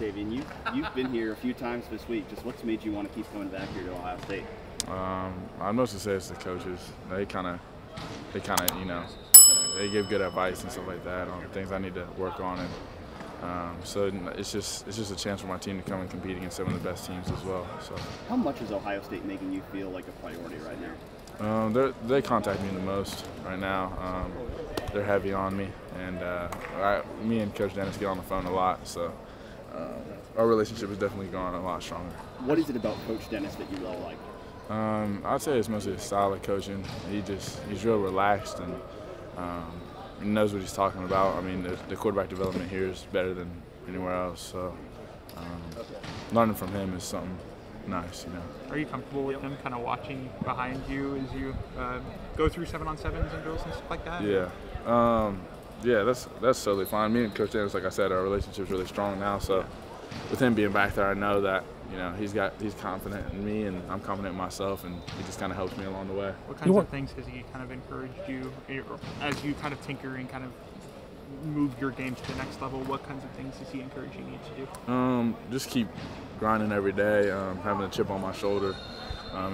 Tavien, you've been here a few times this week. Just what's made you want to keep coming back here to Ohio State? I'd mostly say it's the coaches. They kind of, they give good advice and stuff like that on things I need to work on, and so it's just a chance for my team to come and compete against some of the best teams as well. So. How much is Ohio State making you feel like a priority right now? They contact me the most right now. They're heavy on me, and me and Coach Dennis get on the phone a lot, so our relationship has definitely gone a lot stronger. What is it about Coach Dennis that you all like? I'd say it's mostly his style of coaching. He's real relaxed and he knows what he's talking about. I mean, the quarterback development here is better than anywhere else, so learning from him is something nice, Are you comfortable with him kind of watching behind you as you go through 7-on-7s and drills and stuff like that? Yeah. Yeah, that's totally fine. Me and Coach Dennis, like I said, our relationship's really strong now. So with him being back there, I know that he's confident in me, and I'm confident in myself, and he just kind of helps me along the way. What kinds of things has he kind of encouraged you as you kind of tinker and kind of move your game to the next level? What kinds of things is he encouraging you to do? Just keep grinding every day. Having a chip on my shoulder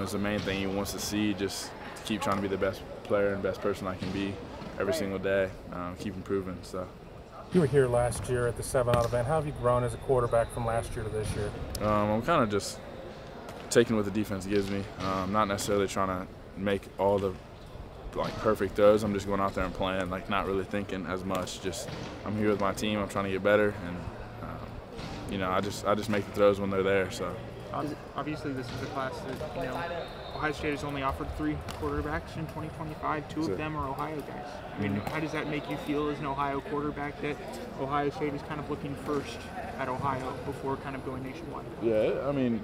is the main thing he wants to see. Just to keep trying to be the best player and best person I can be every single day. Keep improving. So. You were here last year at the 7-out event. How have you grown as a quarterback from last year to this year? I'm kind of just taking what the defense gives me. Not necessarily trying to make all the perfect throws. I'm just going out there and playing, not really thinking as much. Just I'm here with my team. I'm trying to get better, and I just make the throws when they're there. So. Obviously, this is a class that Ohio State has only offered 3 quarterbacks in 2025. 2 of them are Ohio guys. I mean, how does that make you feel as an Ohio quarterback that Ohio State is kind of looking first at Ohio before kind of going nationwide? Yeah, I mean,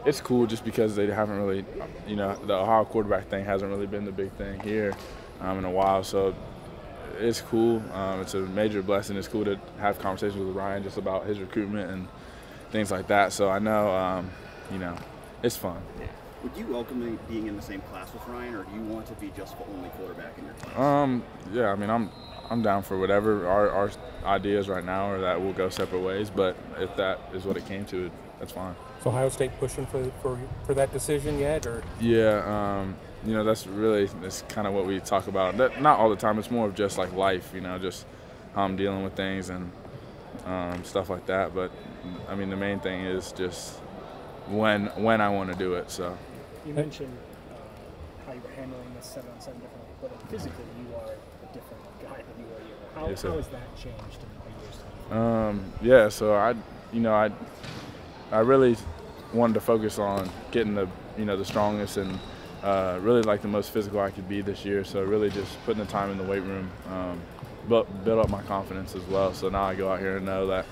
it's cool just because they haven't really, the Ohio quarterback thing hasn't really been the big thing here in a while. So it's cool. It's a major blessing. It's cool to have conversations with Ryan just about his recruitment and things like that. So I know, it's fun. Yeah. Would you welcome being in the same class with Ryan, or do you want to be just the only quarterback in your class? Yeah, I mean, I'm down for whatever. Our ideas right now are that we'll go separate ways, but if that is what it came to, that's fine. So Ohio State pushing for that decision yet, or? Yeah, that's kind of what we talk about. Not all the time. It's more of just like life, just how I'm dealing with things and stuff like that. But I mean, the main thing is just when I want to do it. So. You mentioned how you were handling this 7-on-7 differently, but physically you are a different guy than you were a year ago. How has that changed in a year's time? Yeah, so I really wanted to focus on getting the strongest and really the most physical I could be this year. So really just putting the time in the weight room, build up my confidence as well. So now I go out here and know that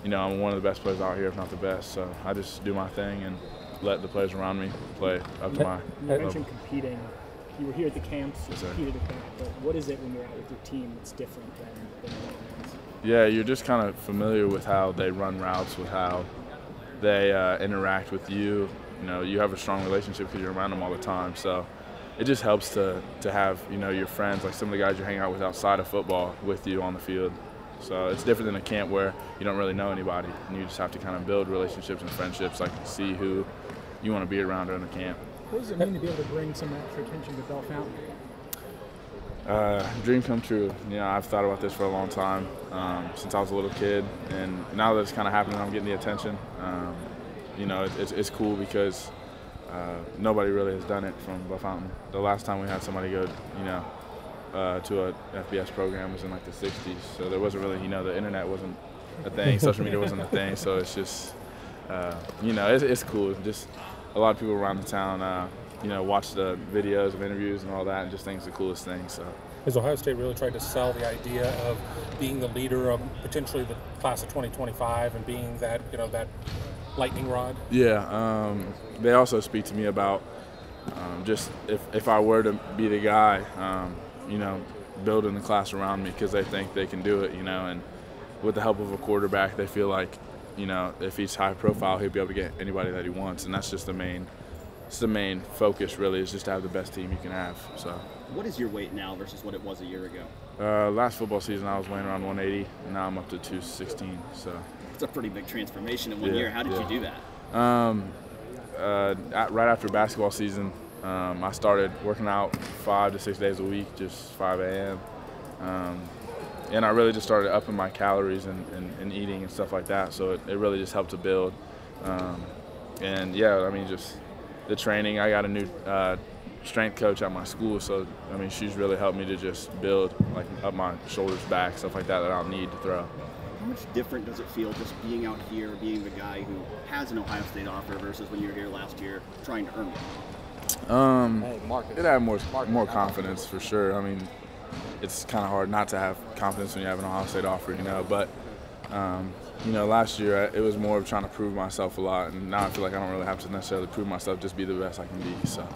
I'm one of the best players out here, if not the best. So I just do my thing and let the players around me play up to my level. You mentioned competing. You were here at the camps, you competed at camp, but what is it when you're out with your team that's different than the other ones? Yeah, you're just kind of familiar with how they run routes, with how they interact with you. You have a strong relationship because you're around them all the time. So it just helps to have, your friends, like some of the guys you hang out with outside of football, with you on the field. So it's different than a camp where you don't really know anybody, and you just have to kind of build relationships and friendships, see who you want to be around during the camp. What does it mean to be able to bring some extra attention to Bell Fountain? Dream come true. I've thought about this for a long time, since I was a little kid, and now that it's kind of happening, I'm getting the attention. It's cool because nobody really has done it from Bell Fountain. The last time we had somebody go, to a FBS program was in the 60s, so there wasn't really, the internet wasn't a thing, social media wasn't a thing, so it's just, it's cool. Just a lot of people around the town, watch the videos of interviews and all that, and just think it's the coolest thing. So. Has Ohio State really tried to sell the idea of being the leader of potentially the class of 2025 and being that, that lightning rod? Yeah, they also speak to me about just if I were to be the guy, building the class around me because they think they can do it, and with the help of a quarterback, they feel like, if he's high profile, he'll be able to get anybody that he wants, and that's just the main focus really, is just to have the best team you can have. So. What is your weight now versus what it was a year ago? Last football season I was weighing around 180, and now I'm up to 216. So. It's a pretty big transformation in 1 year. How did you do that? Right after basketball season, I started working out 5 to 6 days a week, just 5 a.m. And I really just started upping my calories and eating and stuff like that. So it really just helped to build. And yeah, I mean, just the training. I got a new strength coach at my school, so I mean, she's really helped me to just build, like, up my shoulders, back, stuff like that I'll need to throw. How much different does it feel just being out here, being the guy who has an Ohio State offer versus when you were here last year trying to earn it? It had more confidence for sure. I mean, it's kind of hard not to have confidence when you have an Ohio State offer, you know. But you know, last year it was more of trying to prove myself a lot, and now I feel like I don't really have to necessarily prove myself, just be the best I can be. So.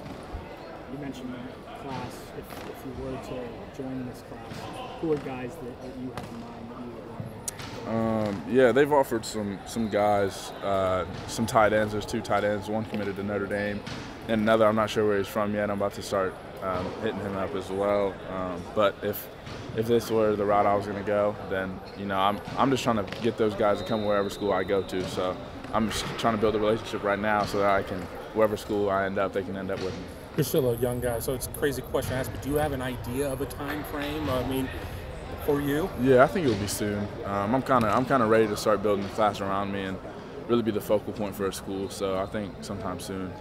You mentioned the class. If you were to join this class, who are guys that you have in mind that you would want? Yeah, they've offered some guys, some tight ends. There's 2 tight ends. One committed to Notre Dame, and another I'm not sure where he's from yet. I'm about to start hitting him up as well. But if this were the route I was going to go, then you know I'm just trying to get those guys to come wherever school I go to. So I'm just trying to build a relationship right now so that I can, wherever school I end up, they can end up with me. You're still a young guy, so it's a crazy question to ask, but do you have an idea of a time frame? I mean, for you? Yeah, I think it'll be soon. I'm kind of ready to start building a class around me and really be the focal point for a school. So I think sometime soon.